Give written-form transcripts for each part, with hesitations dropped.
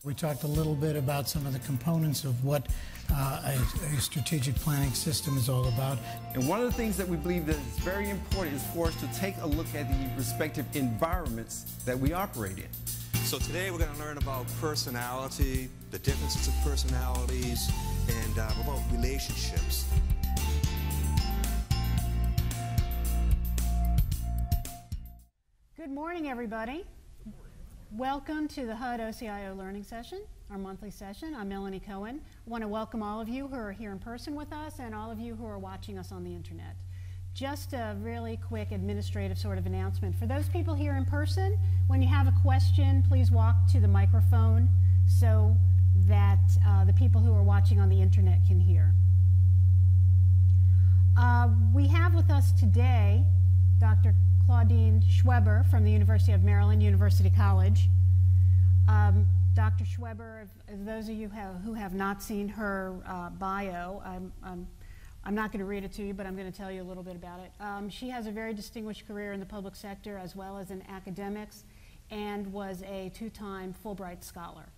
We talked a little bit about some of the components of what a strategic planning system is all about. And one of the things that we believe that is very important is for us to take a look at the respective environments that we operate in. So today we're going to learn about personality, the differences of personalities, and about relationships. Good morning, everybody. Welcome to the HUD OCIO learning session, our monthly session. I'm Melanie Cohen. I want to welcome all of you who are here in person with us and all of you who are watching us on the internet. Just a really quick administrative sort of announcement. For those people here in person, when you have a question, please walk to the microphone so that the people who are watching on the internet can hear. We have with us today Dr. Claudine Schweber from the University of Maryland, University College. Dr. Schweber, those of you who have not seen her bio, I'm not going to read it to you, but I'm going to tell you a little bit about it. She has a very distinguished career in the public sector as well as in academics, and was a two-time Fulbright scholar.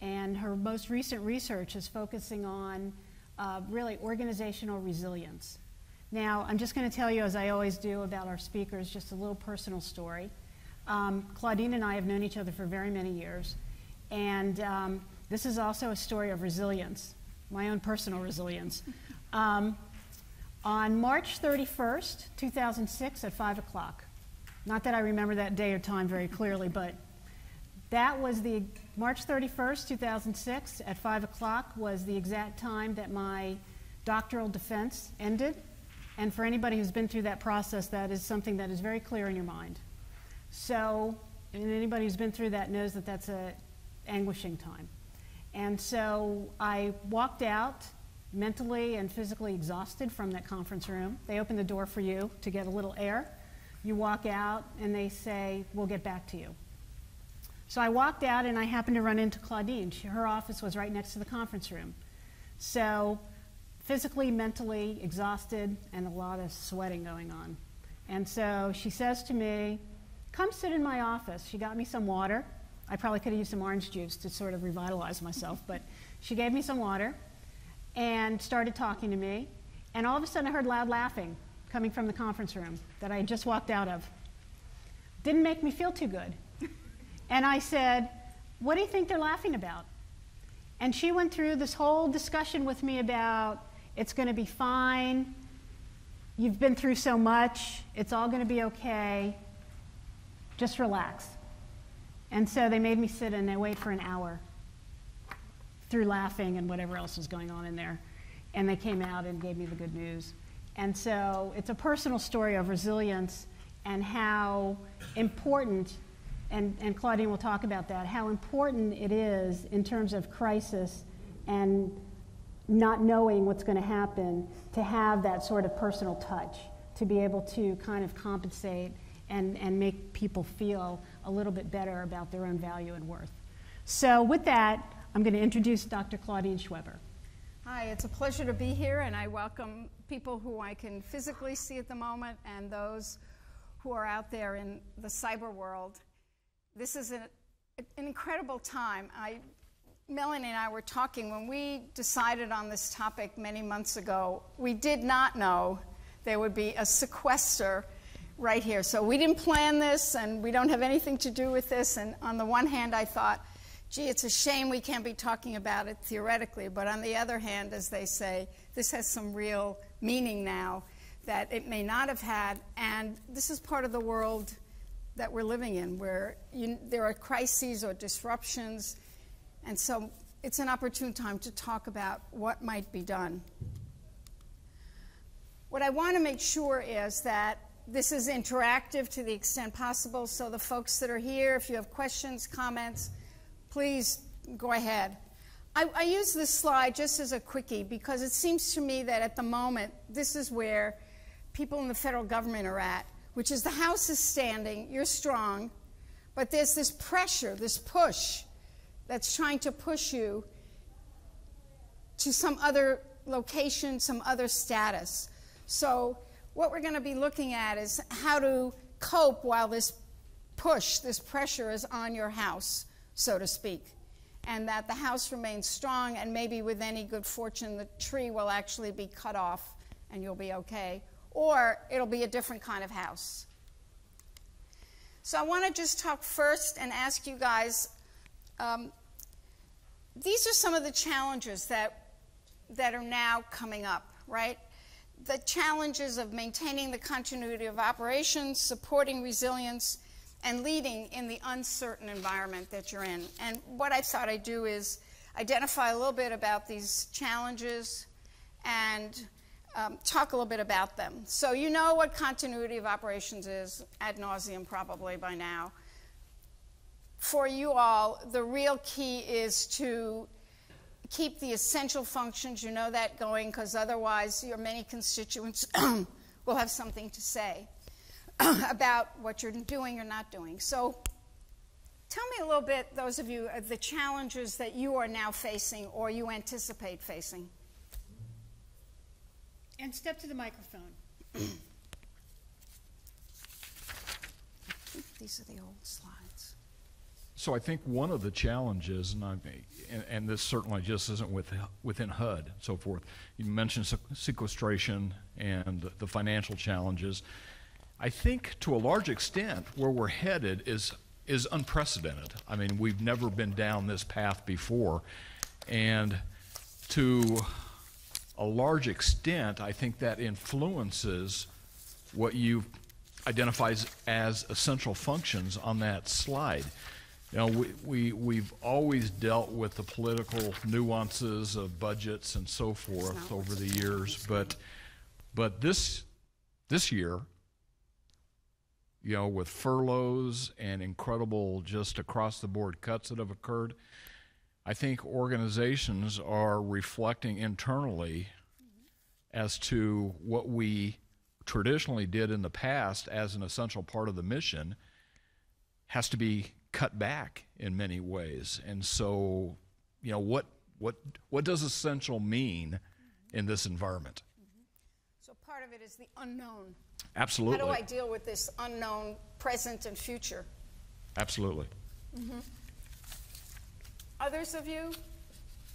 And her most recent research is focusing on really organizational resilience. Now, I'm just going to tell you, as I always do about our speakers, just a little personal story. Claudine and I have known each other for very many years, and this is also a story of resilience, my own personal resilience. On March 31st, 2006 at 5 o'clock, not that I remember that day or time very clearly, but that was the March 31st, 2006 at 5 o'clock was the exact time that my doctoral defense ended. And for anybody who's been through that process, that is something that is very clear in your mind. So, and anybody who's been through that knows that that's an anguishing time. And so I walked out mentally and physically exhausted from that conference room. They open the door for you to get a little air. You walk out and they say, we'll get back to you. So I walked out and I happened to run into Claudine. Her office was right next to the conference room. So physically, mentally exhausted, and a lot of sweating going on. And so she says to me, come sit in my office. She got me some water. I probably could have used some orange juice to sort of revitalize myself, but she gave me some water and started talking to me. And all of a sudden I heard loud laughing coming from the conference room that I had just walked out of. Didn't make me feel too good. And I said, what do you think they're laughing about? And she went through this whole discussion with me about, it's going to be fine, you've been through so much, it's all going to be okay, just relax. And so they made me sit and they wait for an hour through laughing and whatever else was going on in there. And they came out and gave me the good news. And so it's a personal story of resilience and how important, and Claudine will talk about that, how important it is in terms of crisis and not knowing what's going to happen, to have that sort of personal touch, to be able to kind of compensate and make people feel a little bit better about their own value and worth. So with that, I'm going to introduce Dr. Claudine Schweber. Hi, it's a pleasure to be here, and I welcome people who I can physically see at the moment and those who are out there in the cyber world. This is an incredible time. Melanie and I were talking when we decided on this topic many months ago. We did not know there would be a sequester right here. So we didn't plan this, and we don't have anything to do with this. And on the one hand, I thought, gee, it's a shame we can't be talking about it theoretically. But on the other hand, as they say, this has some real meaning now that it may not have had. And this is part of the world that we're living in, where there are crises or disruptions. And so it's an opportune time to talk about what might be done. What I want to make sure is that this is interactive to the extent possible, so the folks that are here, if you have questions, comments, please go ahead. I use this slide just as a quickie because it seems to me that at the moment, this is where people in the federal government are at, which is the House is standing, you're strong, but there's this pressure, this push, that's trying to push you to some other location, some other status. So what we're going to be looking at is how to cope while this push, this pressure is on your house, so to speak. and that the house remains strong, and maybe with any good fortune the tree will actually be cut off and you'll be okay, or it'll be a different kind of house. So I want to just talk first and ask you guys, these are some of the challenges that are now coming up, right? The challenges of maintaining the continuity of operations, supporting resilience, and leading in the uncertain environment that you're in. And what I thought I'd do is identify a little bit about these challenges and talk a little bit about them. So you know what continuity of operations is ad nauseum probably by now. For you all, the real key is to keep the essential functions, you know that, going, because otherwise your many constituents will have something to say about what you're doing or not doing. So tell me a little bit, those of you, the challenges that you are now facing or you anticipate facing. And step to the microphone. I think these are the old slides. So I think one of the challenges, and this certainly just isn't within HUD and so forth, you mentioned sequestration and the financial challenges. I think to a large extent where we're headed is unprecedented. I mean, we've never been down this path before, and to a large extent, I think that influences what you identify as essential functions on that slide. You know, we've always dealt with the political nuances of budgets and so forth over the years, but this year, you know, with furloughs and incredible just across the board cuts that have occurred, I think organizations are reflecting internally as to what we traditionally did in the past as an essential part of the mission has to be cut back in many ways. And so, you know, what does essential mean in this environment? So part of it is the unknown. Absolutely. How do I deal with this unknown present and future? Absolutely. Mm-hmm. Others of you,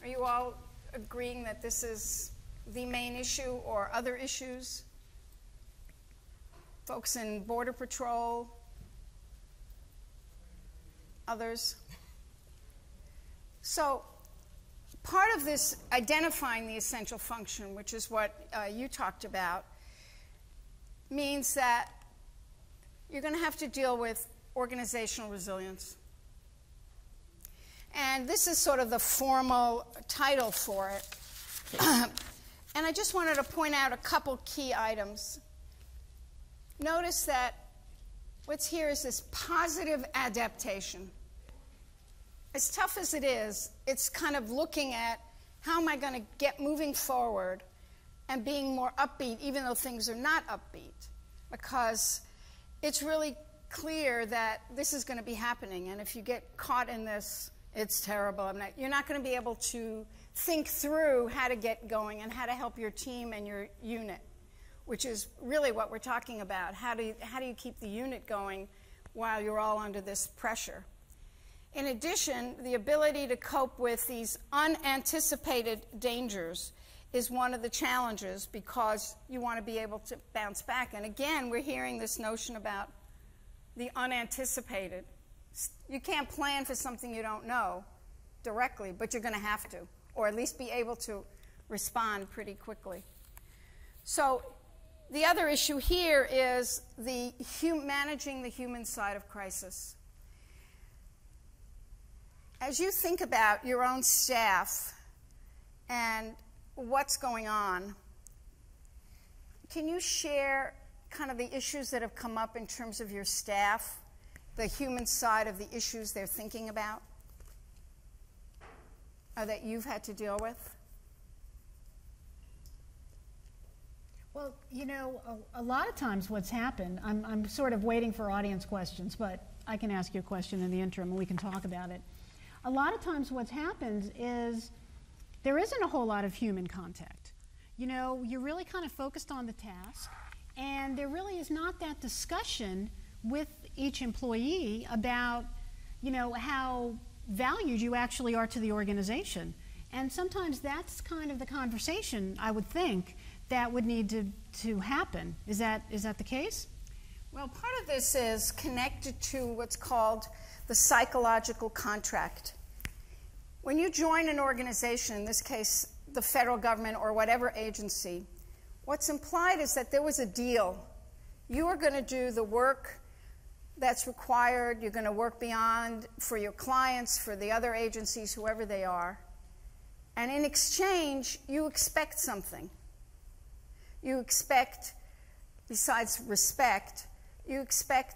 are you all agreeing that this is the main issue or other issues? Folks in Border Patrol, others? So part of this identifying the essential function, which is what you talked about, means that you're going to have to deal with organizational resilience. And this is sort of the formal title for it. And I just wanted to point out a couple key items. Notice that what's here is this positive adaptation. As tough as it is, it's kind of looking at how am I going to get moving forward and being more upbeat, even though things are not upbeat, because it's really clear that this is going to be happening. And if you get caught in this, it's terrible. You're not going to be able to think through how to get going and how to help your team and your unit, which is really what we're talking about. How do you keep the unit going while you're all under this pressure? In addition, the ability to cope with these unanticipated dangers is one of the challenges, because you want to be able to bounce back. And again, we're hearing this notion about the unanticipated. You can't plan for something you don't know directly, but you're going to have to, or at least be able to respond pretty quickly. So the other issue here is managing the human side of crisis. As you think about your own staff and what's going on, can you share kind of the issues that have come up in terms of your staff, the human side of the issues they're thinking about, or that you've had to deal with? Well, you know, a lot of times what's happened, I'm sort of waiting for audience questions, but I can ask you a question in the interim and we can talk about it. A lot of times what's happened is there isn't a whole lot of human contact. You know, you're really kind of focused on the task, and there really is not that discussion with each employee about, you know, how valued you actually are to the organization. And sometimes that's kind of the conversation, I would think, that would need to happen. Is that the case? Well, part of this is connected to what's called the psychological contract. When you join an organization, in this case the federal government or whatever agency, what's implied is that there was a deal. You are going to do the work that's required. You're going to work beyond for your clients, for the other agencies, whoever they are. And in exchange, you expect something. You expect, besides respect, you expect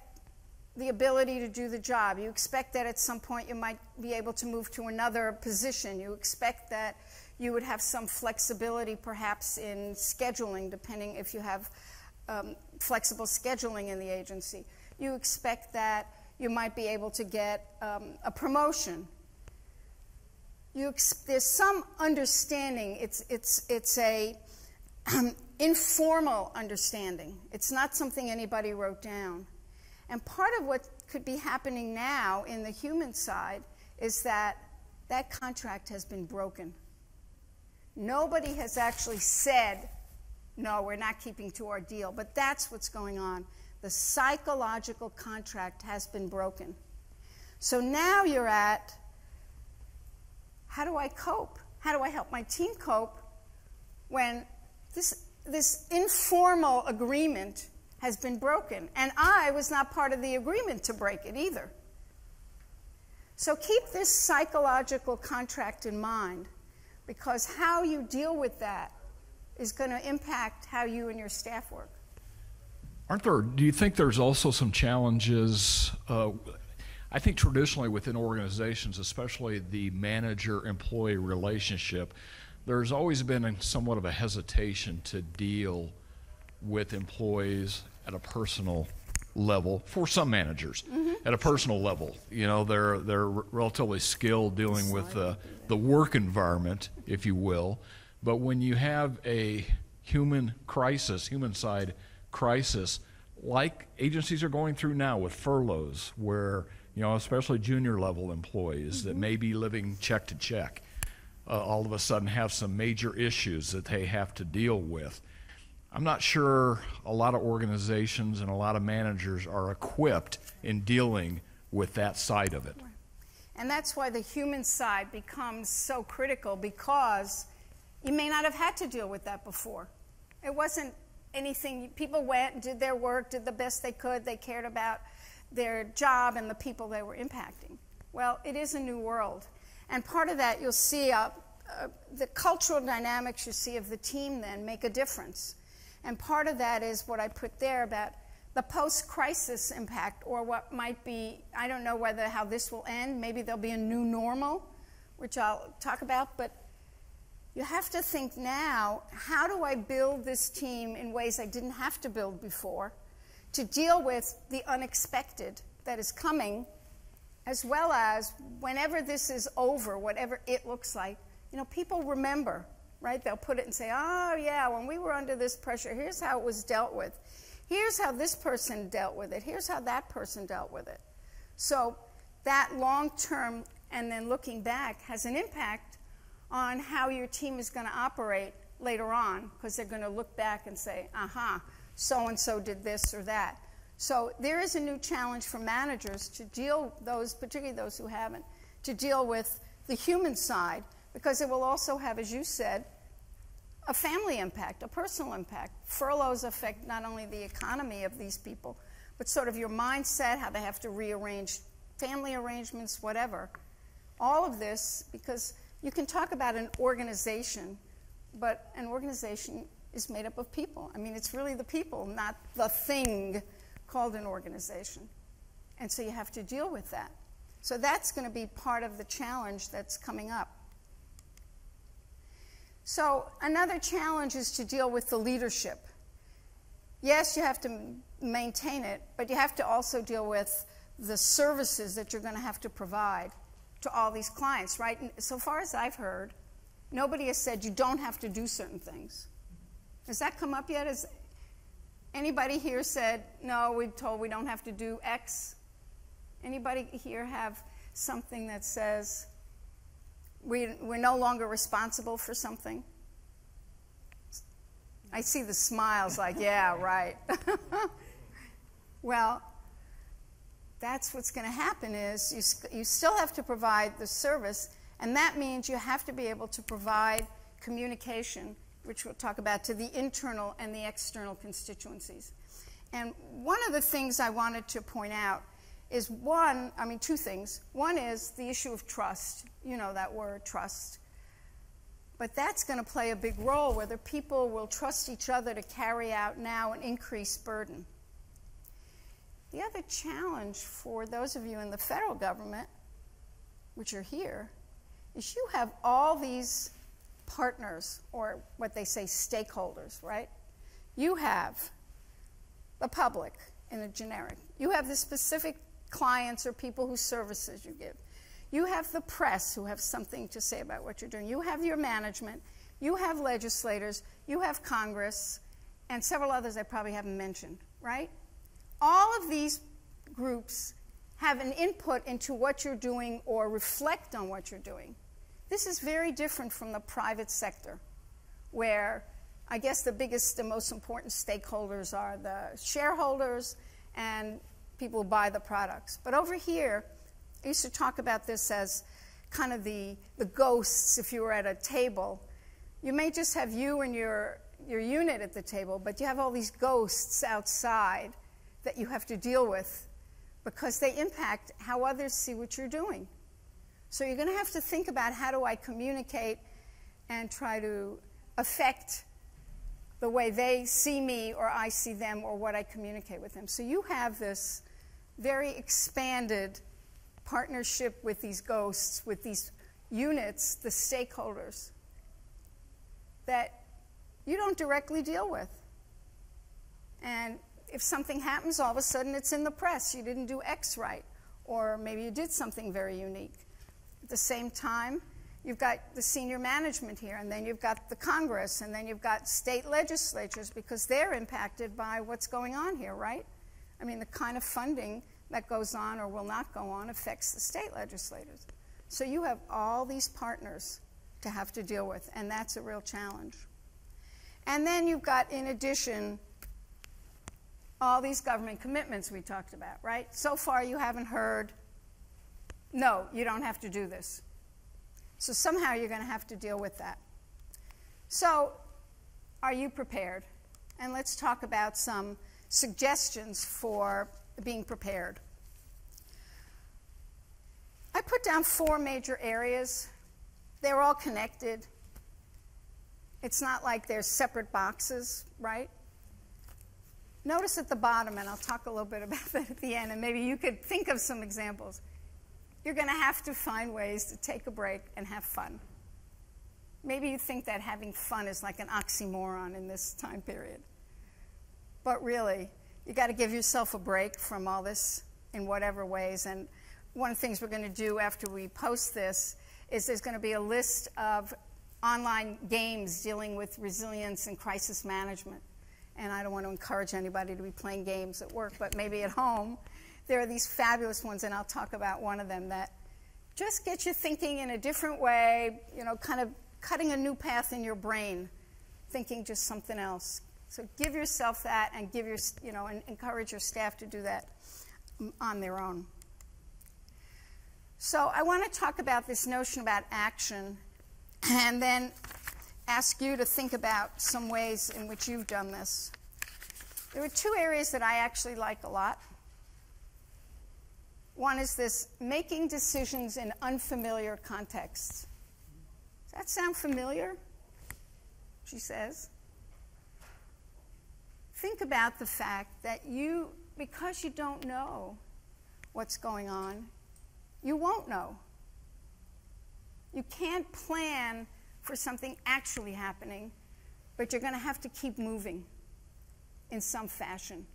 the ability to do the job. You expect that at some point you might be able to move to another position. You expect that you would have some flexibility perhaps in scheduling, depending if you have flexible scheduling in the agency. You expect that you might be able to get a promotion. There's some understanding. It's a informal understanding. It's not something anybody wrote down. And part of what could be happening now in the human side is that that contract has been broken. Nobody has actually said, no, we're not keeping to our deal, but that's what's going on. The psychological contract has been broken. So now you're at, how do I cope? How do I help my team cope when this informal agreement has been broken? And I was not part of the agreement to break it either. So keep this psychological contract in mind, because how you deal with that is going to impact how you and your staff work. Do you think there's also some challenges, I think traditionally within organizations, especially the manager-employee relationship, there's always been somewhat of a hesitation to deal with employees at a personal level for some managers. At a personal level, you know, they're relatively skilled dealing with the work environment, if you will. But when you have a human crisis, human side crisis, like agencies are going through now with furloughs, where, you know, especially junior level employees that may be living check to check, all of a sudden have some major issues that they have to deal with. I'm not sure a lot of organizations and a lot of managers are equipped in dealing with that side of it. And that's why the human side becomes so critical, because you may not have had to deal with that before. It wasn't anything. People went, did their work, did the best they could. They cared about their job and the people they were impacting. Well, it is a new world. And part of that, you'll see the cultural dynamics you see of the team then make a difference. And part of that is what I put there about the post-crisis impact, or what might be, I don't know how this will end. Maybe there'll be a new normal, which I'll talk about. But you have to think now, how do I build this team in ways I didn't have to build before to deal with the unexpected that is coming, as well as whenever this is over, whatever it looks like, you know, people remember. Right? They'll put it and say, oh, yeah, when we were under this pressure, here's how it was dealt with. Here's how this person dealt with it. Here's how that person dealt with it. So that long-term and then looking back has an impact on how your team is going to operate later on, because they're going to look back and say, aha, so-and-so did this or that. So there is a new challenge for managers to deal, particularly those who haven't, to deal with the human side, because it will also have, as you said, a family impact, a personal impact. Furloughs affect not only the economy of these people, but sort of your mindset, how they have to rearrange family arrangements, whatever. All of this, because you can talk about an organization, but an organization is made up of people. I mean, it's really the people, not the thing called an organization. And so you have to deal with that. So that's going to be part of the challenge that's coming up. So another challenge is to deal with the leadership. Yes, you have to maintain it, but you have to also deal with the services that you're going to have to provide to all these clients, right? And so far as I've heard, nobody has said you don't have to do certain things. Has that come up yet? Has anybody here said, no, we're told we don't have to do X? Anybody here have something that says we're no longer responsible for something? I see the smiles like, yeah, right. Well, that's what's going to happen is you still have to provide the service, and that means you have to be able to provide communication, which we'll talk about, to the internal and the external constituencies. And one of the things I wanted to point out is two things. One is the issue of trust. You know that word, trust. But that's going to play a big role, whether people will trust each other to carry out now an increased burden. The other challenge for those of you in the federal government, which are here, is you have all these partners, or what they say stakeholders, right? You have the public in a generic. You have the specific clients or people whose services you give. You have the press who have something to say about what you're doing. You have your management. You have legislators. You have Congress, and several others I probably haven't mentioned, right? All of these groups have an input into what you're doing or reflect on what you're doing. This is very different from the private sector, where I guess the biggest and most important stakeholders are the shareholders and people who buy the products. But over here, I used to talk about this as kind of the ghosts if you were at a table. You may just have you and your unit at the table, but you have all these ghosts outside that you have to deal with because they impact how others see what you're doing. So you're going to have to think about, how do I communicate and try to affect the way they see me or I see them, or what I communicate with them. So you have this very expanded partnership with these ghosts, with these units, the stakeholders, that you don't directly deal with. And if something happens, all of a sudden it's in the press. You didn't do X right, or maybe you did something very unique. At the same time, you've got the senior management here, and then you've got the Congress, and then you've got state legislatures, because they're impacted by what's going on here, right? I mean, the kind of funding that goes on or will not go on affects the state legislators. So you have all these partners to have to deal with, and that's a real challenge. And then you've got, in addition, all these government commitments we talked about, right? So far you haven't heard, no, you don't have to do this. So somehow you're going to have to deal with that. So are you prepared? And let's talk about some suggestions for being prepared. I put down 4 major areas. They're all connected. It's not like they're separate boxes, right? Notice at the bottom, and I'll talk a little bit about that at the end, and maybe you could think of some examples. You're going to have to find ways to take a break and have fun. Maybe you think that having fun is like an oxymoron in this time period. But really, you got to give yourself a break from all this in whatever ways. And one of the things we're going to do after we post this is there's going to be a list of online games dealing with resilience and crisis management. And I don't want to encourage anybody to be playing games at work, but maybe at home. There are these fabulous ones, and I'll talk about one of them, that just get you thinking in a different way, you know, kind of cutting a new path in your brain, thinking just something else. So give yourself that, and give your, you know, and encourage your staff to do that on their own. So I want to talk about this notion about action, and then ask you to think about some ways in which you've done this. There are 2 areas that I actually like a lot. One is this, making decisions in unfamiliar contexts. Does that sound familiar? She says. Think about the fact that because you don't know what's going on, you won't know. You can't plan for something actually happening, but you're going to have to keep moving in some fashion.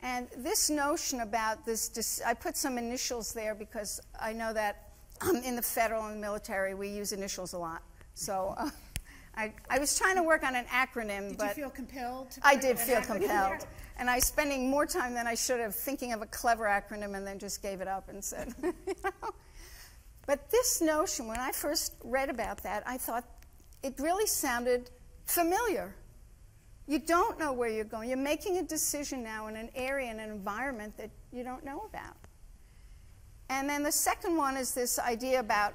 And this notion about this, I put some initials there because I know that in the federal and military we use initials a lot. So I was trying to work on an acronym, but did you feel compelled? I did feel compelled. And I was spending more time than I should have thinking of a clever acronym and then just gave it up and said, you know. But this notion, when I first read about that, I thought it really sounded familiar. You don't know where you're going. You're making a decision now in an area, in an environment that you don't know about. And then the second one is this idea about,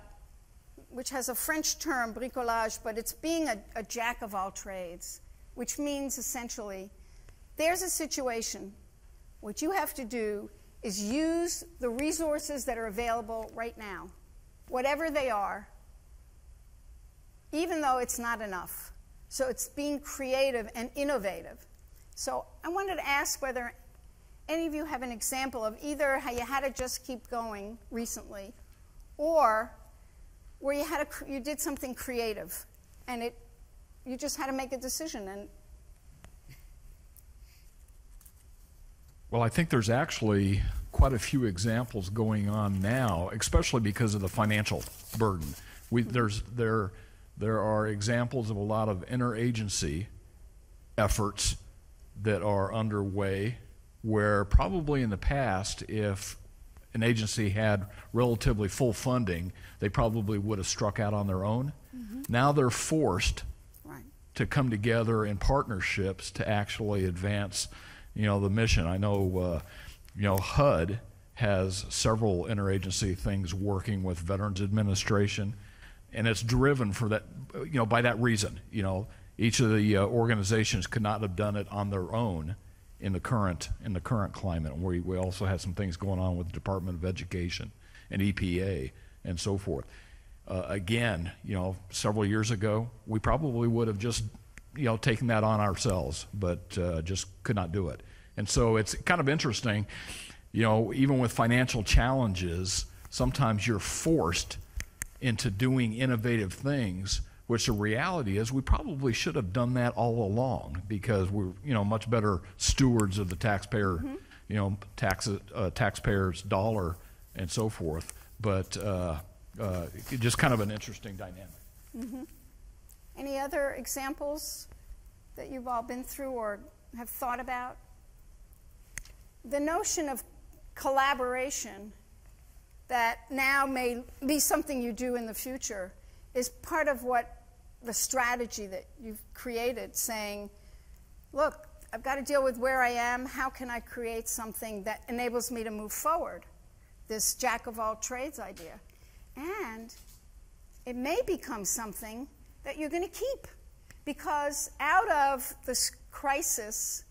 which has a French term, bricolage, but it's being a jack of all trades, which means essentially, there's a situation. What you have to do is use the resources that are available right now, whatever they are, even though it's not enough. So it's being creative and innovative. So I wanted to ask whether any of you have an example of either how you had to just keep going recently, or where you did something creative and you just had to make a decision. And well, I think there's actually quite a few examples going on now, especially because of the financial burden. There are examples of a lot of interagency efforts that are underway where probably in the past, if an agency had relatively full funding, they probably would have struck out on their own. Mm-hmm. Now they're forced to come together in partnerships to actually advance, the mission. I know, HUD has several interagency things working with Veterans Administration, and it's driven for that, by that reason. Each of the organizations could not have done it on their own in the current climate. And we also had some things going on with the Department of Education and EPA and so forth. Again, several years ago, we probably would have just, taken that on ourselves, but just could not do it. And so it's kind of interesting, even with financial challenges, sometimes you're forced into doing innovative things, which the reality is we probably should have done that all along because we're much better stewards of the taxpayer, taxpayer's dollar and so forth. But just kind of an interesting dynamic. Mm-hmm. Any other examples that you've all been through or have thought about? The notion of collaboration that now may be something you do in the future is part of what the strategy that you've created, saying, look, I've got to deal with where I am. How can I create something that enables me to move forward? This jack of all trades idea. And it may become something that you're going to keep, because out of this crisis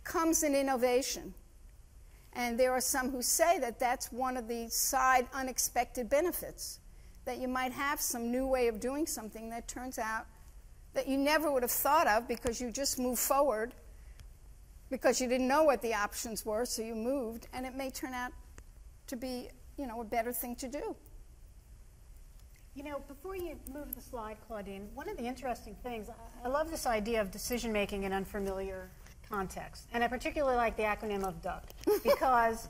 comes an innovation. And there are some who say that that's one of the side unexpected benefits, that you might have some new way of doing something that turns out that you never would have thought of because you just moved forward because you didn't know what the options were, so you moved, and it may turn out to be, a better thing to do. Before you move the slide, Claudine, one of the interesting things, I love this idea of decision-making in unfamiliar context, and I particularly like the acronym of DUC, because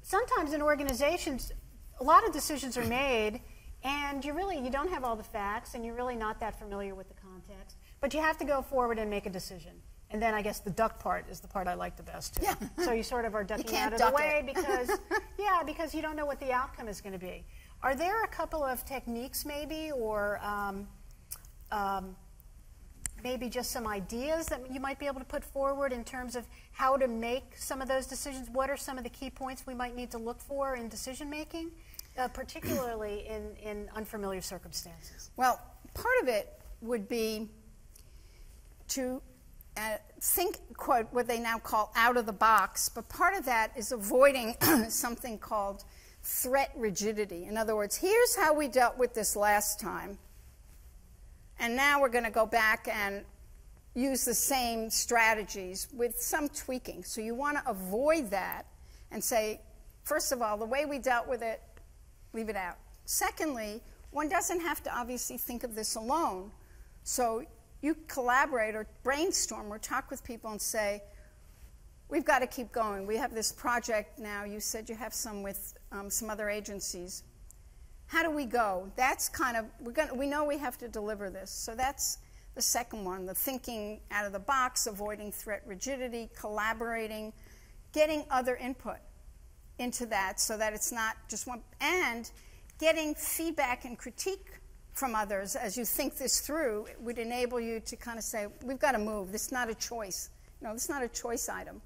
sometimes in organizations, a lot of decisions are made, and you don't have all the facts, and you're really not that familiar with the context, but you have to go forward and make a decision. And then I guess the duck part is the part I like the best too. Yeah. So you sort of are ducking out of the way because, because you don't know what the outcome is going to be. Are there a couple of techniques maybe, or maybe just some ideas that you might be able to put forward in terms of how to make some of those decisions? What are some of the key points we might need to look for in decision making, particularly in unfamiliar circumstances? Well, part of it would be to think, quote, what they now call out of the box, but part of that is avoiding something called threat rigidity. In other words, here's how we dealt with this last time, and now we're going to go back and use the same strategies with some tweaking. So you want to avoid that and say, first of all, the way we dealt with it, leave it out. Secondly, one doesn't have to obviously think of this alone. So you collaborate or brainstorm or talk with people and say, we've got to keep going. We have this project now. You said you have some with some other agencies. How do we go? That's kind of, we know we have to deliver this. So that's the second one, the thinking out of the box, avoiding threat rigidity, collaborating, getting other input into that so that it's not just one, and getting feedback and critique from others as you think this through would enable you to kind of say, we've got to move. This is not a choice. No, this is not a choice item.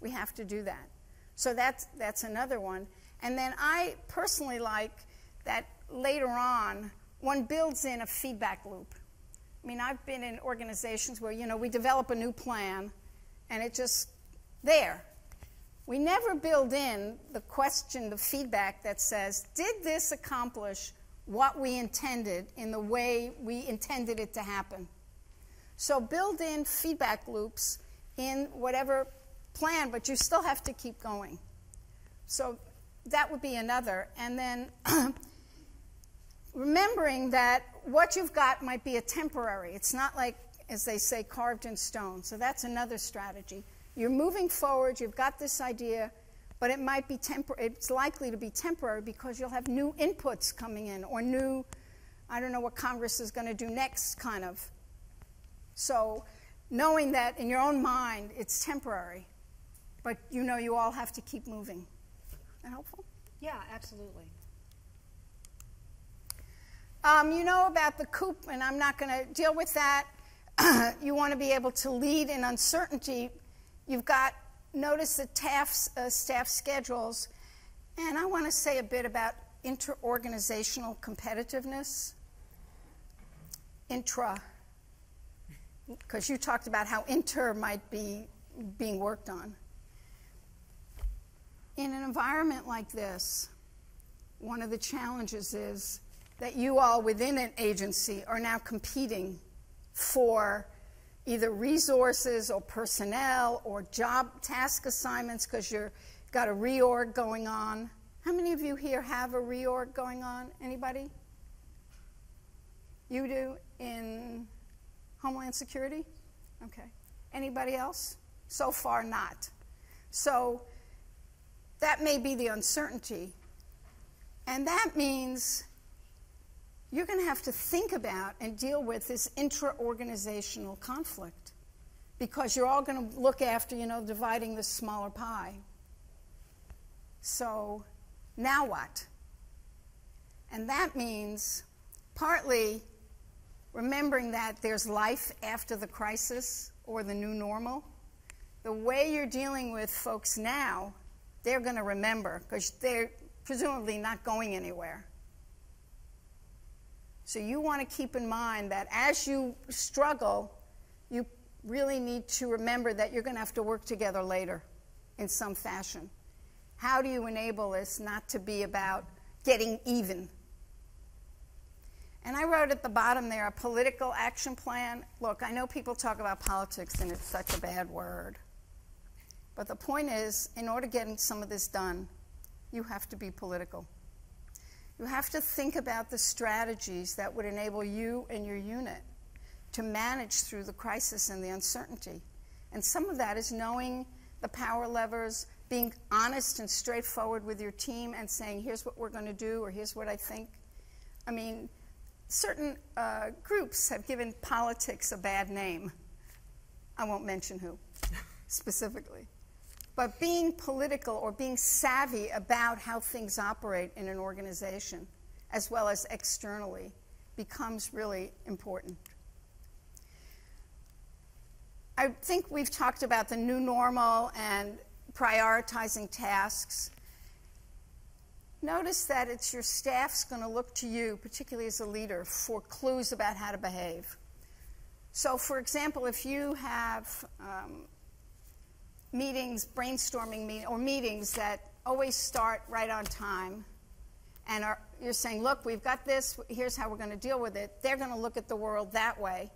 We have to do that. So that's another one. And then I personally like that later on, one builds in a feedback loop. I mean, I've been in organizations where, you know, we develop a new plan, and it's just there. We never build in the question, the feedback that says, did this accomplish what we intended in the way we intended it to happen? So build in feedback loops in whatever plan, but you still have to keep going. So that would be another. And then remembering that what you've got might be a temporary. It's not like, as they say, carved in stone. So that's another strategy. You're moving forward, you've got this idea, but it might be it's likely to be temporary because you'll have new inputs coming in or new, I don't know what Congress is going to do next, kind of. So knowing that in your own mind it's temporary, but you know you all have to keep moving. Is that helpful? Yeah, absolutely. You know about the coup, and I'm not going to deal with that. You want to be able to lead in uncertainty. You've got, notice the staff schedules, and I want to say a bit about inter-organizational competitiveness. Because you talked about how inter might be being worked on. In an environment like this, one of the challenges is that you all within an agency are now competing for either resources or personnel or job task assignments because you've got a reorg going on. How many of you here have a reorg going on? Anybody? You do in Homeland Security? Okay. Anybody else? So far, not. So that may be the uncertainty. And that means you're going to have to think about and deal with this intra-organizational conflict because you're all going to look after, you know, dividing the smaller pie. So now what? And that means partly remembering that there's life after the crisis or the new normal. The way you're dealing with folks now, they're going to remember because they're presumably not going anywhere. So you want to keep in mind that as you struggle, you really need to remember that you're going to have to work together later in some fashion. How do you enable this not to be about getting even? And I wrote at the bottom there a political action plan. Look, I know people talk about politics and it's such a bad word. But the point is, in order to get some of this done, you have to be political. You have to think about the strategies that would enable you and your unit to manage through the crisis and the uncertainty. And some of that is knowing the power levers, being honest and straightforward with your team and saying, here's what we're going to do, or here's what I think. I mean, certain groups have given politics a bad name. I won't mention who specifically. But being political or being savvy about how things operate in an organization, as well as externally, becomes really important. I think we've talked about the new normal and prioritizing tasks. Notice that it's your staff's going to look to you, particularly as a leader, for clues about how to behave. So, for example, if you have meetings, brainstorming or meetings that always start right on time, and you're saying, look, we've got this, here's how we're going to deal with it, they're going to look at the world that way.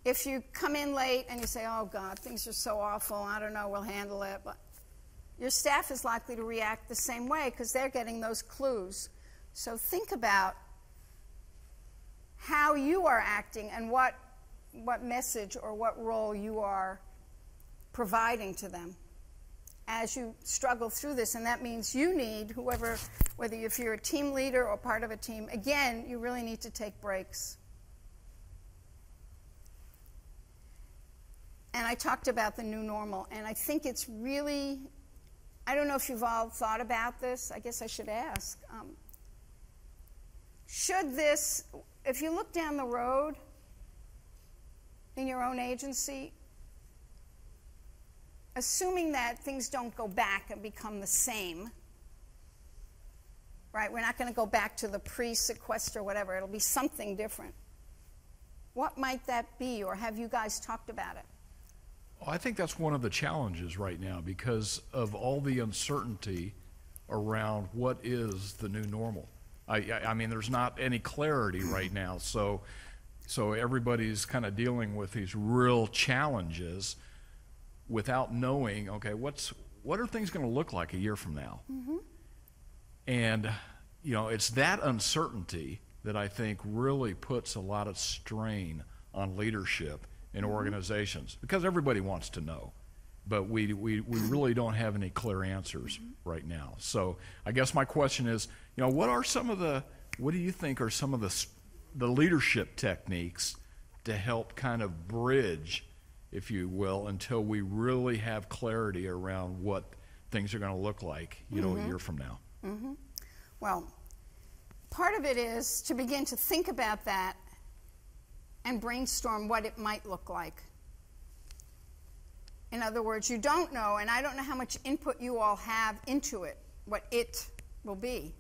If you come in late and you say, oh, God, things are so awful, I don't know, we'll handle it, but your staff is likely to react the same way because they're getting those clues. So think about how you are acting and what message or what role you are providing to them as you struggle through this. And that means you need, if you're a team leader or part of a team, again, you really need to take breaks. And I talked about the new normal, and I think it's really, I don't know if you've all thought about this. I guess I should ask. Should this, if you look down the road in your own agency, assuming that things don't go back and become the same, right? We're not going to go back to the pre-sequester, whatever. It'll be something different. What might that be, or have you guys talked about it? Well, I think that's one of the challenges right now because of all the uncertainty around what is the new normal. I mean, there's not any clarity right now, so everybody's kind of dealing with these real challenges without knowing, okay, what are things going to look like a year from now? Mm-hmm. And, you know, it's that uncertainty that I think really puts a lot of strain on leadership in organizations because everybody wants to know, but we really don't have any clear answers right now. So I guess my question is, you know, what do you think are some of the leadership techniques to help kind of bridge, if you will, until we really have clarity around what things are going to look like, you know, a year from now? Mm-hmm. Well, part of it is to begin to think about that and brainstorm what it might look like. In other words, you don't know, and I don't know how much input you all have into it, what it will be.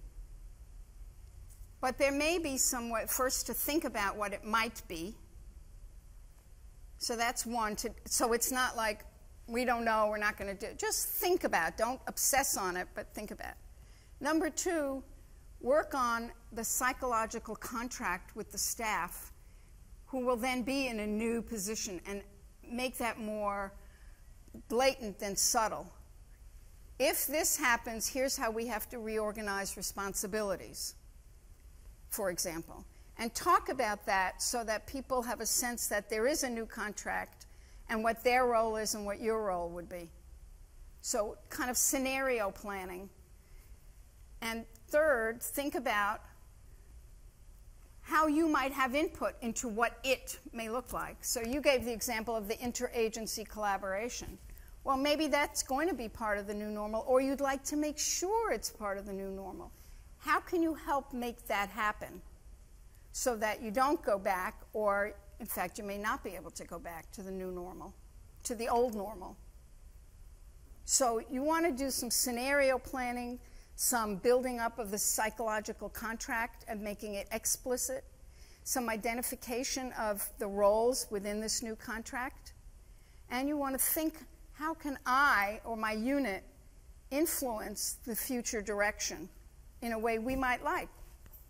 But there may be some way, first to think about what it might be. So that's one. So it's not like, we don't know, we're not going to do it. Just think about it. Don't obsess on it, but think about it. Number two, work on the psychological contract with the staff, who will then be in a new position, and make that more blatant than subtle. If this happens, here's how we have to reorganize responsibilities, for example. And talk about that so that people have a sense that there is a new contract and what their role is and what your role would be. So kind of scenario planning. And third, think about how you might have input into what it may look like. So you gave the example of the interagency collaboration. Well, maybe that's going to be part of the new normal, or you'd like to make sure it's part of the new normal. How can you help make that happen so that you don't go back, or in fact, you may not be able to go back to the new normal, to the old normal? So you want to do some scenario planning, some building up of the psychological contract and making it explicit, some identification of the roles within this new contract, and you want to think, how can I or my unit influence the future direction in a way we might like?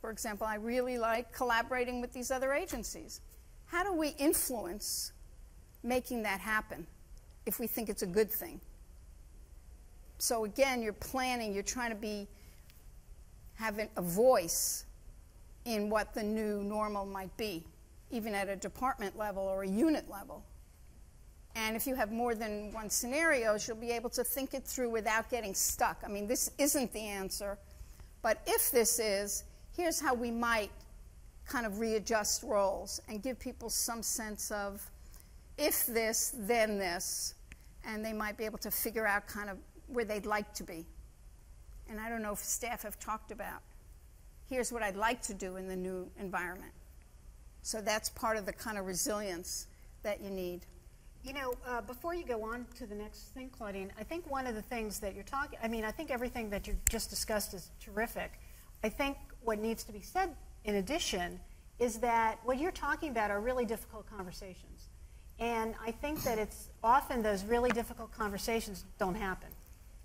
For example, I really like collaborating with these other agencies. How do we influence making that happen if we think it's a good thing? So again, you're planning, you're trying to have a voice in what the new normal might be, even at a department level or a unit level. And if you have more than one scenarios, you'll be able to think it through without getting stuck. I mean, this isn't the answer, but if this is, here's how we might kind of readjust roles and give people some sense of, if this, then this, and they might be able to figure out kind of where they'd like to be. And I don't know if staff have talked about, here's what I'd like to do in the new environment. So that's part of the kind of resilience that you need. You know, before you go on to the next thing, Claudine, I think one of the things that you're talking, I mean, I think everything that you just discussed is terrific. I think what needs to be said in addition is that what you're talking about are really difficult conversations. And I think that it's often those really difficult conversations don't happen.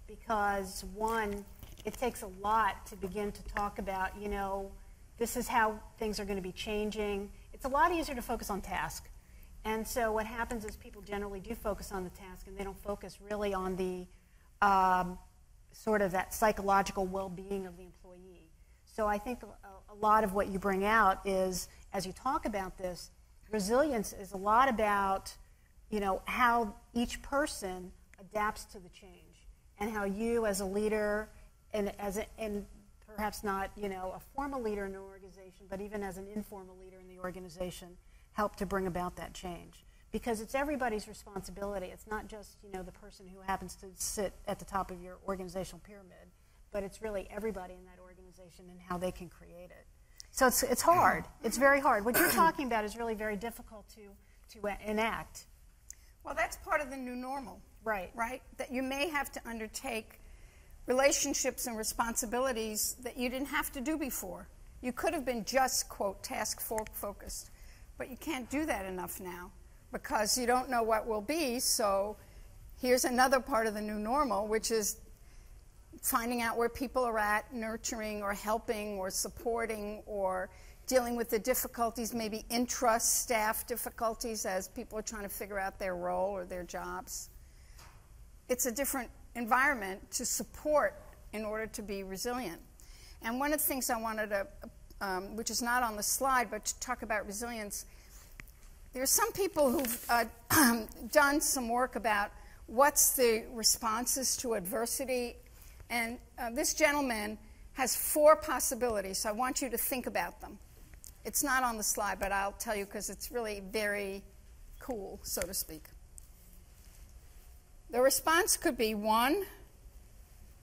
Because one, it takes a lot to begin to talk about, you know, this is how things are going to be changing. It's a lot easier to focus on task. And so what happens is people generally do focus on the task and they don't focus really on the sort of that psychological well-being of the employee. So I think a lot of what you bring out is, as you talk about this, resilience is a lot about, you know, how each person adapts to the change. And how you, as a leader, and perhaps not, you know, a formal leader in an organization, but even as an informal leader in the organization, help to bring about that change. because it's everybody's responsibility. It's not just, you know, the person who happens to sit at the top of your organizational pyramid, but it's really everybody in that organization and how they can create it. So it's hard. It's very hard. What you're talking about is really very difficult to enact. Well, that's part of the new normal. Right. Right? That you may have to undertake relationships and responsibilities that you didn't have to do before. You could have been just, quote, task focused, but you can't do that enough now because you don't know what will be. So here's another part of the new normal, which is finding out where people are at, nurturing or helping or supporting or dealing with the difficulties, maybe intra-staff difficulties as people are trying to figure out their role or their jobs. It's a different environment to support in order to be resilient. And one of the things I wanted to, which is not on the slide, but to talk about resilience, there are some people who've done some work about what's the responses to adversity. And this gentleman has 4 possibilities, so I want you to think about them. It's not on the slide, but I'll tell you because it's really very cool, so to speak. The response could be 1,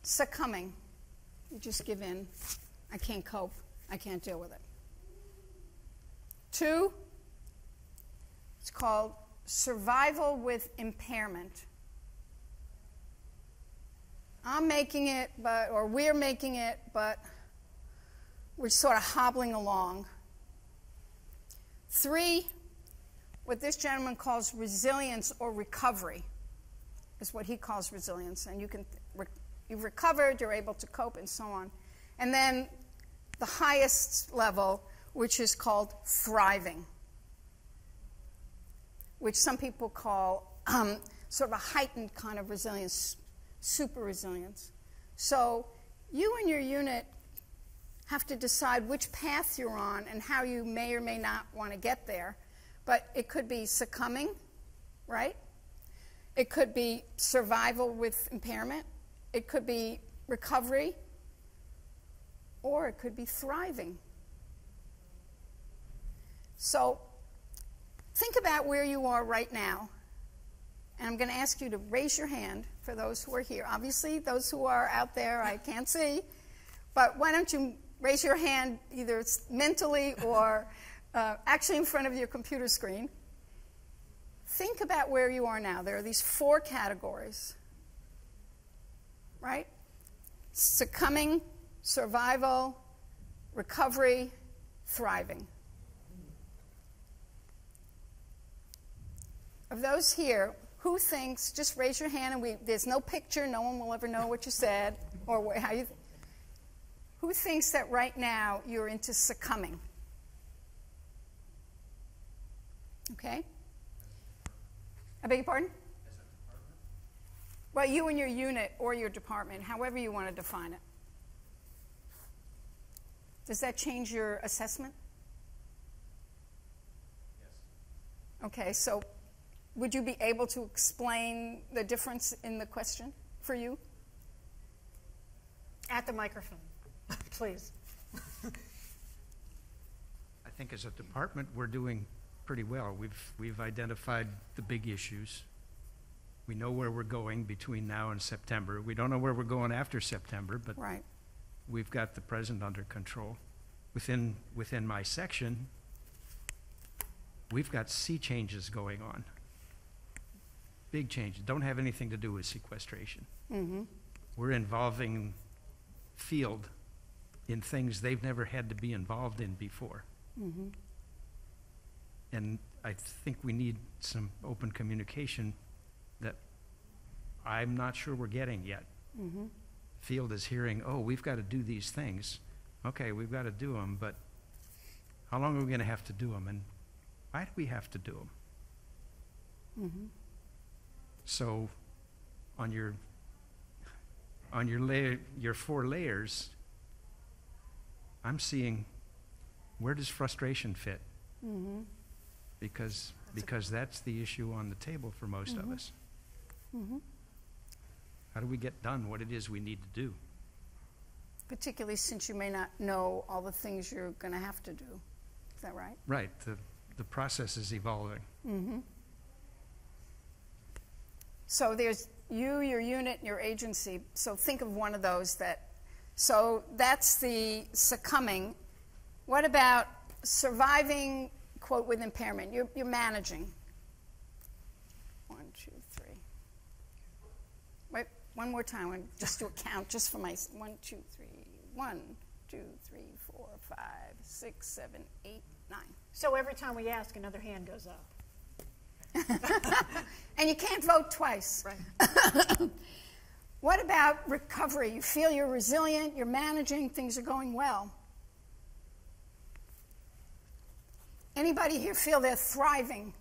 succumbing. You just give in. I can't cope. I can't deal with it. 2, it's called survival with impairment. I'm making it, or we're making it, but we're sort of hobbling along. 3, what this gentleman calls resilience or recovery, is what he calls resilience. And you've recovered, you're able to cope, and so on. And then the highest level, which is called thriving, which some people call sort of a heightened kind of resilience, super resilience. So you and your unit have to decide which path you're on and how you may or may not want to get there. But it could be succumbing, right? It could be survival with impairment. It could be recovery. Or it could be thriving. So think about where you are right now. And I'm going to ask you to raise your hand for those who are here. Obviously, those who are out there, I can't see. But why don't you raise your hand either mentally or actually in front of your computer screen. Think about where you are now. There are these 4 categories, right? Succumbing, survival, recovery, thriving. Of those here, who thinks, just raise your hand, and there's no picture, no one will ever know what you said or how you, who thinks that right now you're into succumbing? Okay? I beg your pardon? Well, you and your unit or your department, however you want to define it. Does that change your assessment? Yes. Okay, so would you be able to explain the difference in the question for you? At the microphone, please. I think as a department, we're doing pretty well. We've identified the big issues. We know where we're going between now and September. We don't know where we're going after September, but right. We've got the present under control. Within my section, we've got sea changes going on. Big changes. Don't have anything to do with sequestration. Mm-hmm. We're involving field in things they've never had to be involved in before. Mm-hmm. And I think we need some open communication that I'm not sure we're getting yet. Mm-hmm. Field is hearing, oh, we've got to do these things. Okay, we've got to do them, but how long are we going to have to do them, and why do we have to do them? Mm-hmm. So on your your 4 layers, I'm seeing, where does frustration fit? Mm-hmm. Because that's the issue on the table for most of us. Mm-hmm. How do we get done what it is we need to do? Particularly since you may not know all the things you're going to have to do. Is that right? Right. The process is evolving. Mm-hmm. So there's you, your unit, and your agency. So think of one of those so that's the succumbing. What about surviving, quote, with impairment? You're managing. 1, 2, 3. Wait, one more time. I'm just do a count just for my 1, 2, 3. 1, 2, 3, 4, 5, 6, 7, 8, 9. So every time we ask, another hand goes up. And you can't vote twice. Right. What about recovery? You feel you're resilient, you're managing, things are going well. Anybody here feel they're thriving?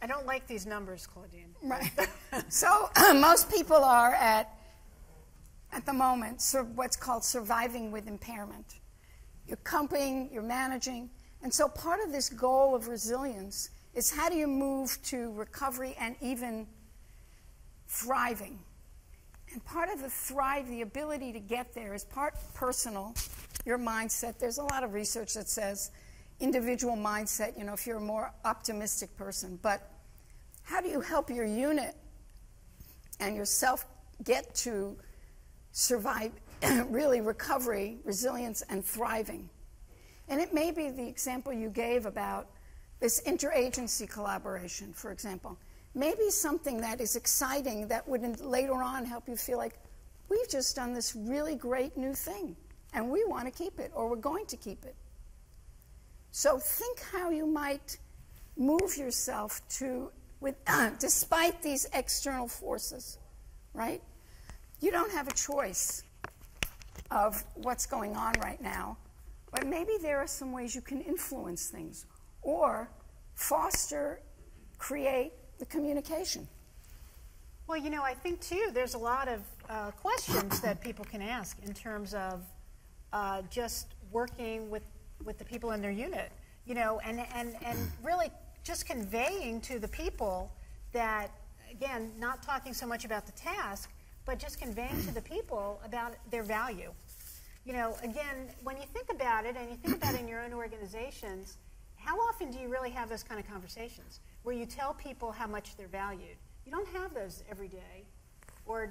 I don't like these numbers, Claudine. Right. So most people are at the moment what's called surviving with impairment. You're coping, you're managing. And so part of this goal of resilience is how do you move to recovery and even thriving? And part of the ability to get there is part personal, your mindset. There's a lot of research that says individual mindset, you know, if you're a more optimistic person. But how do you help your unit and yourself get to survive, really recovery, resilience, and thriving? And it may be the example you gave about this interagency collaboration, for example. Maybe something that is exciting that would later on help you feel like, we've just done this really great new thing, and we want to keep it, or we're going to keep it. So think how you might move yourself to, despite these external forces, right? You don't have a choice of what's going on right now, but maybe there are some ways you can influence things or foster, create the communication. Well, you know, I think, too, there's a lot of questions that people can ask in terms of just working with the people in their unit, you know, and really just conveying to the people that, again, not talking so much about the task, but just conveying to the people about their value. You know, again, when you think about it, and you think about it in your own organizations, how often do you really have those kind of conversations where you tell people how much they're valued? You don't have those every day, or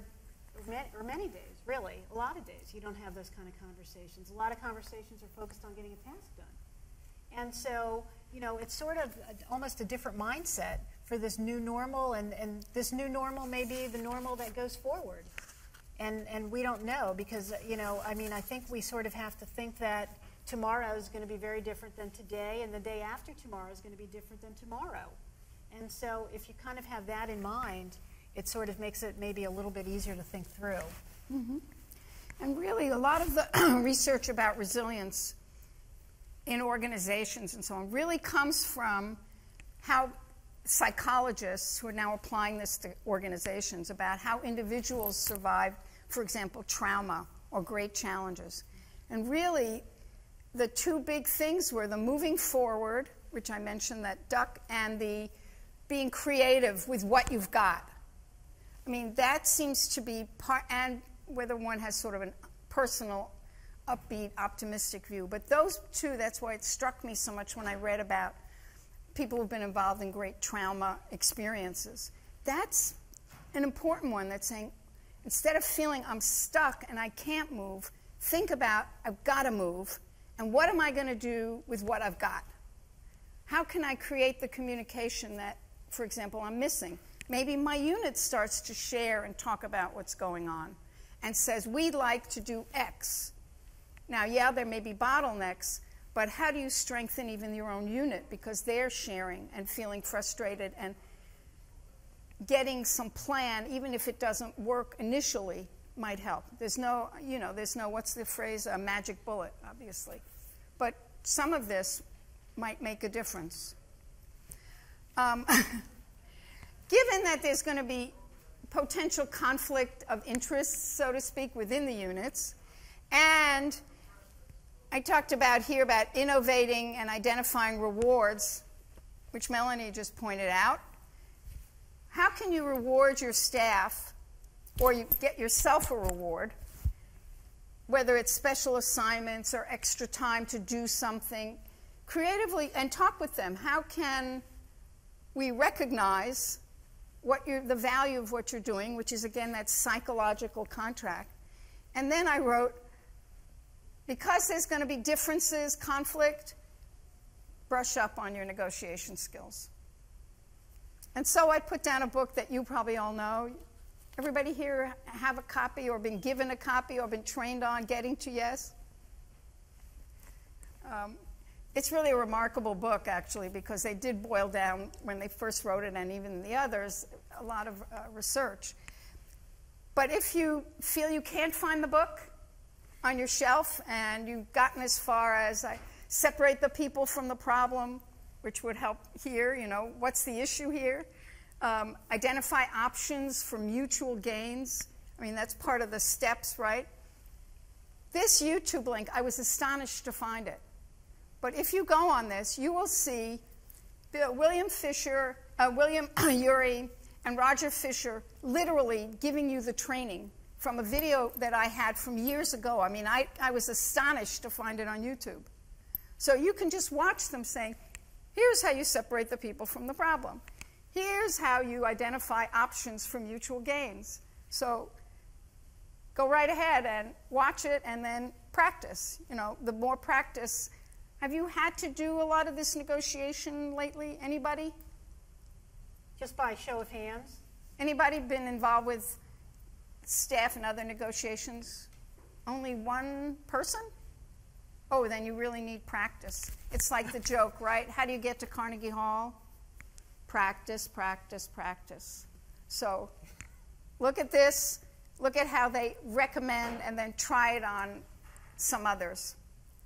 many days, really. A lot of days you don't have those kind of conversations. A lot of conversations are focused on getting a task done. And so, you know, it's sort of almost a different mindset for this new normal, and this new normal may be the normal that goes forward. And we don't know because, you know, I mean, I think we sort of have to think that tomorrow is going to be very different than today, and the day after tomorrow is going to be different than tomorrow. And so if you kind of have that in mind, it sort of makes it maybe a little bit easier to think through. Mm-hmm. And really, a lot of the research about resilience in organizations and so on really comes from how psychologists who are now applying this to organizations about how individuals survive, for example, trauma or great challenges. And really, the two big things were the moving forward, which I mentioned, that duck, and the being creative with what you've got. I mean, that seems to be part, and whether one has sort of a personal, upbeat, optimistic view. But those two, that's why it struck me so much when I read about people who've been involved in great trauma experiences. That's an important one, that's saying, instead of feeling I'm stuck and I can't move, think about I've got to move, and what am I going to do with what I've got? How can I create the communication that, for example, I'm missing? Maybe my unit starts to share and talk about what's going on and says, we'd like to do X. Now, yeah, there may be bottlenecks, but how do you strengthen even your own unit because they're sharing and feeling frustrated and getting some plan, even if it doesn't work initially, might help. There's no, you know, there's no, what's the phrase, a magic bullet, obviously. But some of this might make a difference. Given that there's going to be potential conflict of interest, so to speak, within the units, and I talked about here about innovating and identifying rewards, which Melanie just pointed out. How can you reward your staff, or you get yourself a reward, whether it's special assignments or extra time to do something creatively, and talk with them. How can we recognize the value of what you're doing, which is, again, that psychological contract. And then I wrote, because there's going to be differences, conflict, brush up on your negotiation skills. And so I put down a book that you probably all know. Everybody here have a copy or been given a copy or been trained on Getting to Yes? It's really a remarkable book, actually, because they did boil down, when they first wrote it, and even the others, a lot of research. But if you feel you can't find the book on your shelf and you've gotten as far as separate the people from the problem, which would help here, you know, what's the issue here? Identify options for mutual gains. I mean, that's part of the steps, right? This YouTube link, I was astonished to find it. But if you go on this, you will see William Ury and Roger Fisher literally giving you the training from a video that I had from years ago. I mean, I was astonished to find it on YouTube. So you can just watch them saying, here's how you separate the people from the problem. Here's how you identify options for mutual gains. So go right ahead and watch it and then practice. You know, the more practice. Have you had to do a lot of this negotiation lately? Anybody? Just by show of hands. Anybody been involved with staff and other negotiations? Only one person? Oh, then you really need practice. It's like the joke, right? How do you get to Carnegie Hall? Practice, practice, practice. So look at this. Look at how they recommend and then try it on some others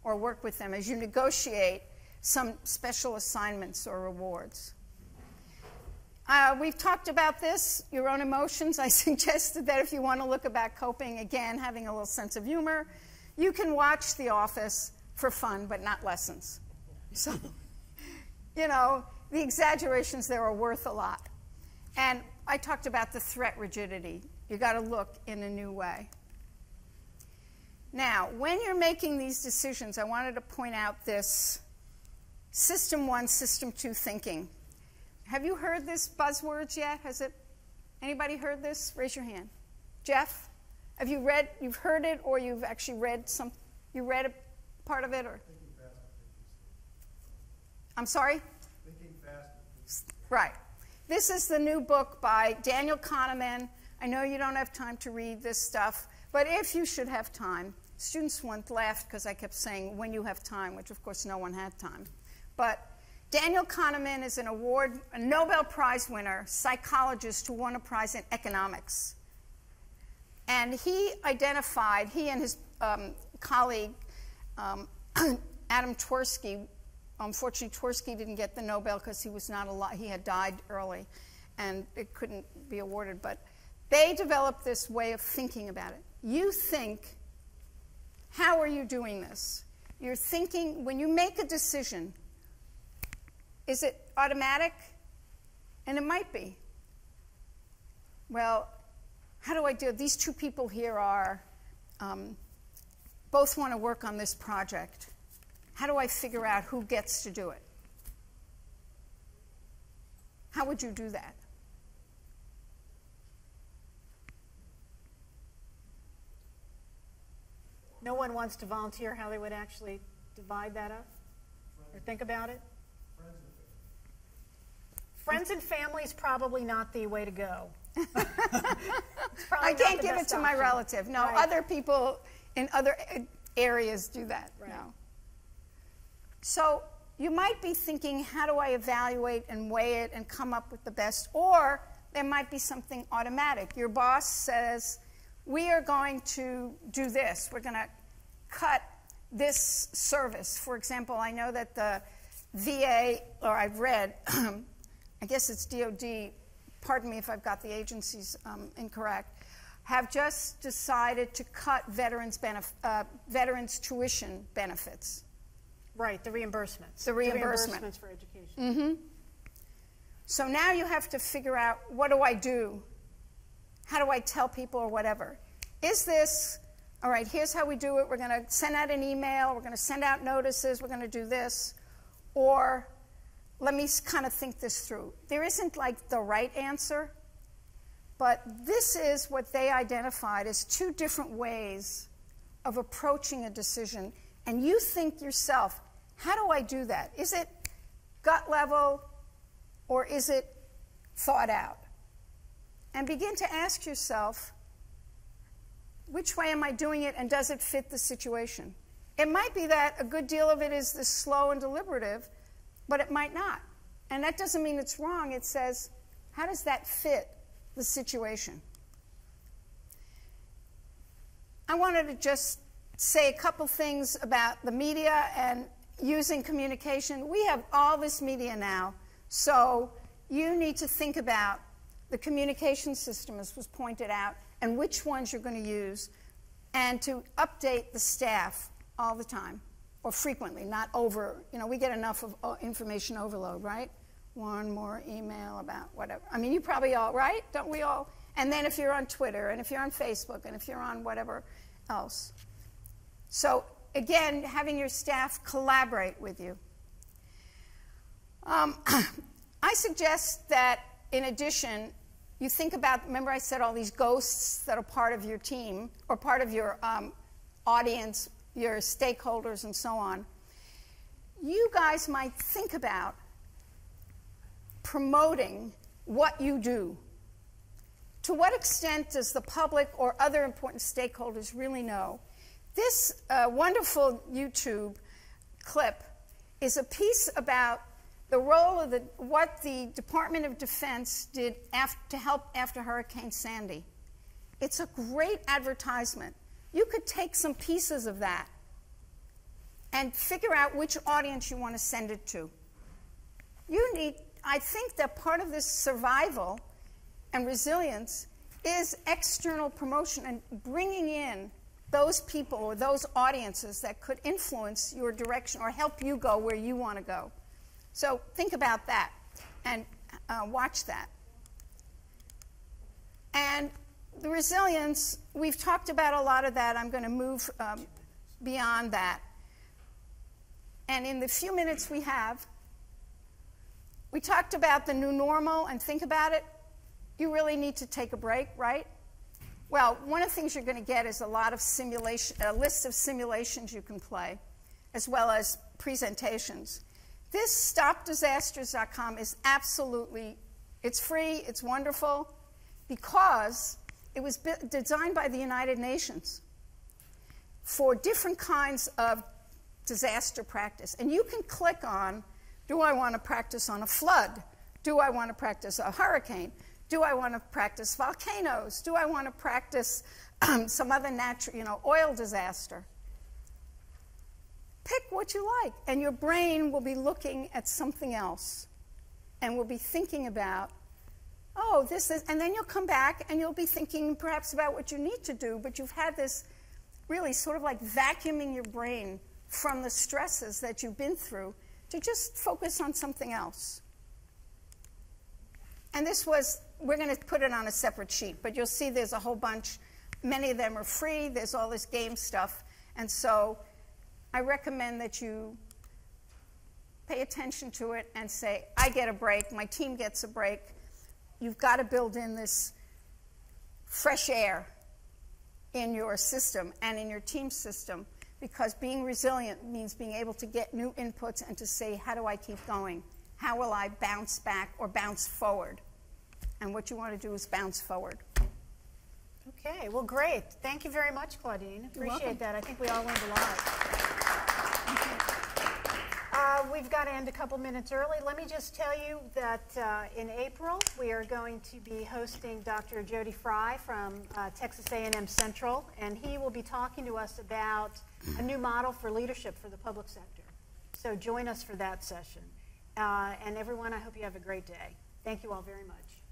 or work with them as you negotiate some special assignments or rewards. We've talked about this, your own emotions. I suggested that if you want to look about coping, again, having a little sense of humor, you can watch The Office for fun, but not lessons. So, you know, the exaggerations there are worth a lot. And I talked about the threat rigidity. You got to look in a new way. Now, when you're making these decisions, I wanted to point out this System 1, System 2 thinking. Have you heard this buzzwords yet? Anybody heard this? Raise your hand. Jeff, have you read, you've heard it, or you've actually read you read a part of it, or? Thinking fast. I'm sorry? Thinking fast. Right. This is the new book by Daniel Kahneman. I know you don't have time to read this stuff, but if you should have time, students once laughed because I kept saying, when you have time, which of course no one had time. But Daniel Kahneman is a Nobel Prize winner, psychologist who won a prize in economics. And he and his colleague, Adam Tversky, unfortunately Tversky didn't get the Nobel because he was not alive, he had died early and it couldn't be awarded, but they developed this way of thinking about it. You think, how are you doing this? You're thinking, when you make a decision, is it automatic? And it might be. Well, how do I do it? These two people here are, both want to work on this project. How do I figure out who gets to do it? How would you do that? No one wants to volunteer how they would actually divide that up or think about it? Friends and family is probably not the way to go. I can't give it to my relative. No, right. Other people in other areas do that. Right. No. So you might be thinking, how do I evaluate and weigh it and come up with the best? Or there might be something automatic. Your boss says, we are going to do this. We're going to cut this service. For example, I know that the VA, or I've read, I guess it's DOD, pardon me if I've got the agencies incorrect, have just decided to cut veterans tuition benefits. Right, the reimbursements. The reimbursement. Reimbursements for education. Mm-hmm. So now you have to figure out, what do I do? How do I tell people or whatever? Is this, all right, here's how we do it. We're going to send out an email. We're going to send out notices. We're going to do this. Or let me kind of think this through. There isn't like the right answer, but this is what they identified as two different ways of approaching a decision. And you think yourself, how do I do that? Is it gut level or is it thought out? And begin to ask yourself, which way am I doing it and does it fit the situation? It might be that a good deal of it is this slow and deliberative, but it might not. And that doesn't mean it's wrong. It says, how does that fit the situation? I wanted to just say a couple things about the media and using communication. We have all this media now, so you need to think about the communication system, as was pointed out, and which ones you're going to use, and to update the staff all the time, or frequently, not over. You know, we get enough of information overload, right? One more email about whatever. I mean, you probably all, right? Don't we all? And then if you're on Twitter, and if you're on Facebook, and if you're on whatever else. So again, having your staff collaborate with you. I suggest that, in addition, you think about, remember I said all these ghosts that are part of your team, or part of your audience, your stakeholders, and so on. You guys might think about promoting what you do. To what extent does the public or other important stakeholders really know? This wonderful YouTube clip is a piece about the role of what the Department of Defense did to help after Hurricane Sandy. It's a great advertisement. You could take some pieces of that and figure out which audience you want to send it to. I think that part of this survival and resilience is external promotion and bringing in those people or those audiences that could influence your direction or help you go where you want to go. So think about that and watch that. And the resilience, we've talked about a lot of that. I'm going to move beyond that. And in the few minutes we have, we talked about the new normal and think about it. You really need to take a break, right? Well, one of the things you're going to get is a lot of simulation, a list of simulations you can play, as well as presentations. This stopdisasters.com is absolutely, it's free, it's wonderful, because it was designed by the United Nations for different kinds of disaster practice. And you can click on, do I want to practice on a flood? Do I want to practice a hurricane? Do I want to practice volcanoes? Do I want to practice some other natural, oil disaster? Pick what you like, and your brain will be looking at something else and will be thinking about, oh, this is, and then you'll come back and you'll be thinking perhaps about what you need to do, but you've had this really sort of like vacuuming your brain from the stresses that you've been through to just focus on something else. And this was, we're going to put it on a separate sheet, but you'll see there's a whole bunch. Many of them are free. There's all this game stuff. And so I recommend that you pay attention to it and say, I get a break, my team gets a break. You've got to build in this fresh air in your system and in your team system, because being resilient means being able to get new inputs and to say, how do I keep going? How will I bounce back or bounce forward? And what you want to do is bounce forward. Okay, well, great. Thank you very much, Claudine. Appreciate that. I think we all learned a lot. We've got to end a couple minutes early. Let me just tell you that in April, we are going to be hosting Dr. Jody Fry from Texas A&M Central, and he will be talking to us about a new model for leadership for the public sector. So join us for that session. And everyone, I hope you have a great day. Thank you all very much.